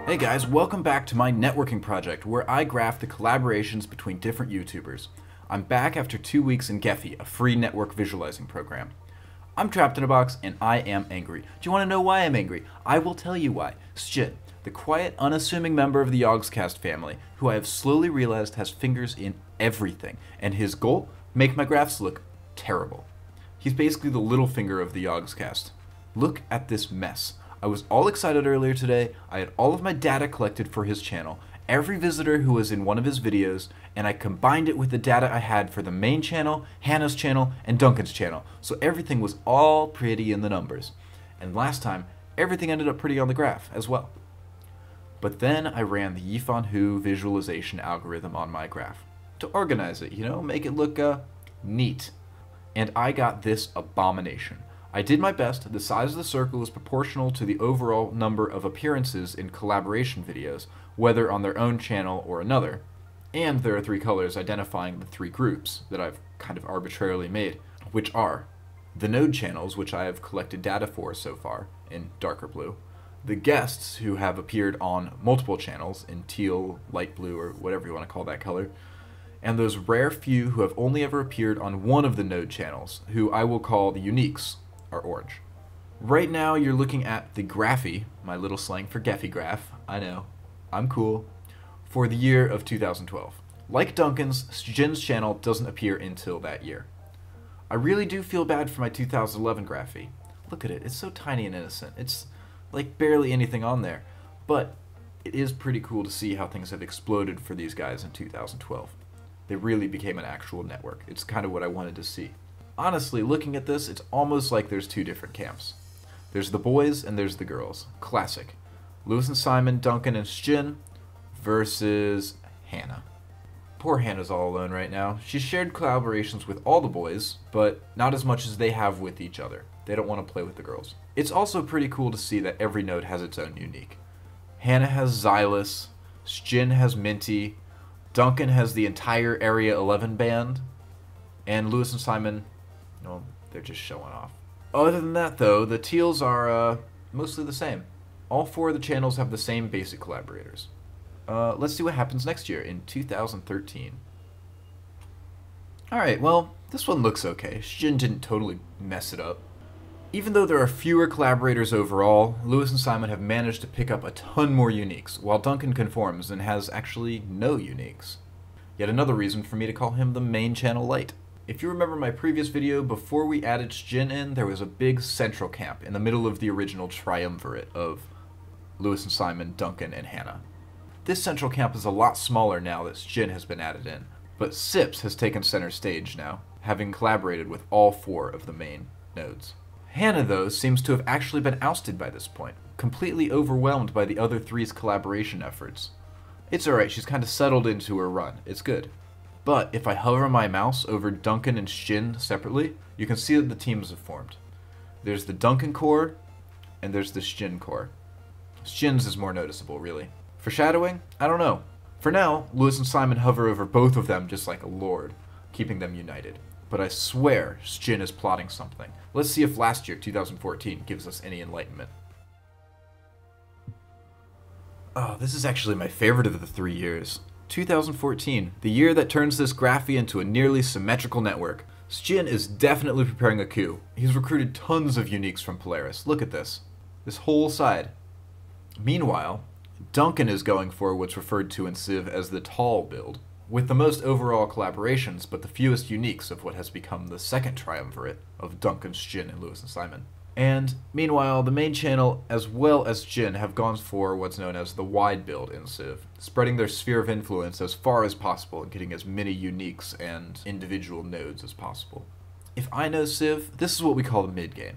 Hey guys, welcome back to my networking project where I graph the collaborations between different YouTubers. I'm back after 2 weeks in Gephi, a free network visualizing program. I'm trapped in a box and I am angry. Do you want to know why I'm angry? I will tell you why. Sjin, the quiet, unassuming member of the Yogscast family, who I have slowly realized has fingers in everything, and his goal? Make my graphs look terrible. He's basically the little finger of the Yogscast. Look at this mess. I was all excited earlier today. I had all of my data collected for his channel, every visitor who was in one of his videos, and I combined it with the data I had for the main channel, Hannah's channel, and Duncan's channel, so everything was all pretty in the numbers. And last time, everything ended up pretty on the graph as well. But then I ran the Yifan Hu visualization algorithm on my graph to organize it, make it look neat. And I got this abomination. I did my best. The size of the circle is proportional to the overall number of appearances in collaboration videos, whether on their own channel or another. And there are 3 colors identifying the 3 groups that I've kind of arbitrarily made, which are the node channels, which I have collected data for so far, in darker blue, the guests who have appeared on multiple channels in teal, light blue, or whatever you want to call that color, and those rare few who have only ever appeared on one of the node channels, who I will call the uniques, are orange. Right now you're looking at the graphy, my little slang for Gephi graph, I know, I'm cool, for the year of 2012. Like Duncan's, Sjin's channel doesn't appear until that year. I really do feel bad for my 2011 graphy. Look at it, it's so tiny and innocent. It's like barely anything on there. But it is pretty cool to see how things have exploded for these guys in 2012. They really became an actual network. It's kind of what I wanted to see. Honestly, looking at this, it's almost like there's 2 different camps. There's the boys and there's the girls. Classic. Lewis and Simon, Duncan and Sjin versus Hannah. Poor Hannah's all alone right now. She's shared collaborations with all the boys, but not as much as they have with each other. They don't want to play with the girls. It's also pretty cool to see that every node has its own unique. Hannah has Xylus, Sjin has Minty, Duncan has the entire Area 11 band, and Lewis and Simon, well, they're just showing off. Other than that, though, the teals are mostly the same. All 4 of the channels have the same basic collaborators. Let's see what happens next year, in 2013. Alright, well, this one looks okay. Sjin didn't totally mess it up. Even though there are fewer collaborators overall, Lewis and Simon have managed to pick up a ton more uniques, while Duncan conforms and has actually no uniques. Yet another reason for me to call him the main channel light. If you remember my previous video, before we added Sjin in, there was a big central camp in the middle of the original triumvirate of Lewis and Simon, Duncan, and Hannah. This central camp is a lot smaller now that Sjin has been added in, but Sips has taken center stage now, having collaborated with all 4 of the main nodes. Hannah, though, seems to have actually been ousted by this point, completely overwhelmed by the other 3's collaboration efforts. It's alright, she's kind of settled into her run, it's good. But if I hover my mouse over Duncan and Sjin separately, you can see that the teams have formed. There's the Duncan core, and there's the Sjin core. Sjin's is more noticeable, really. Foreshadowing? I don't know. For now, Lewis and Simon hover over both of them just like a lord, keeping them united. But I swear Sjin is plotting something. Let's see if last year, 2014, gives us any enlightenment. Oh, this is actually my favorite of the 3 years. 2014, the year that turns this graphy into a nearly symmetrical network. Sjin is definitely preparing a coup. He's recruited tons of uniques from Polaris. Look at this. This whole side. Meanwhile, Duncan is going for what's referred to in Civ as the tall build, with the most overall collaborations but the fewest uniques of what has become the second triumvirate of Duncan, Sjin, and Lewis and Simon. And meanwhile, the main channel as well as Sjin have gone for what's known as the wide build in Civ, spreading their sphere of influence as far as possible and getting as many uniques and individual nodes as possible. If I know Civ, this is what we call the mid-game.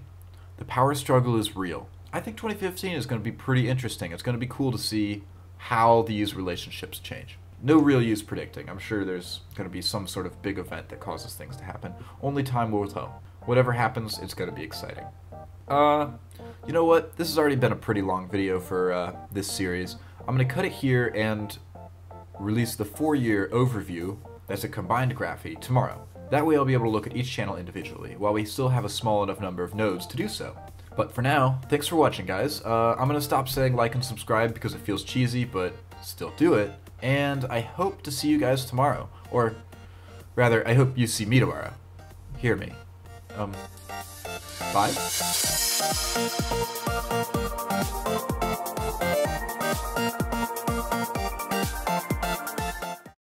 The power struggle is real. I think 2015 is going to be pretty interesting. It's going to be cool to see how these relationships change. No real use predicting. I'm sure there's going to be some sort of big event that causes things to happen. Only time will tell. Whatever happens, it's going to be exciting. You know what? This has already been a pretty long video for this series. I'm going to cut it here and release the 4-year overview that's a combined graphy tomorrow. That way I'll be able to look at each channel individually, while we still have a small enough number of nodes to do so. But for now, thanks for watching, guys. I'm gonna stop saying like and subscribe because it feels cheesy, but still do it. And I hope to see you guys tomorrow. Or rather, I hope you see me tomorrow. Hear me. Bye?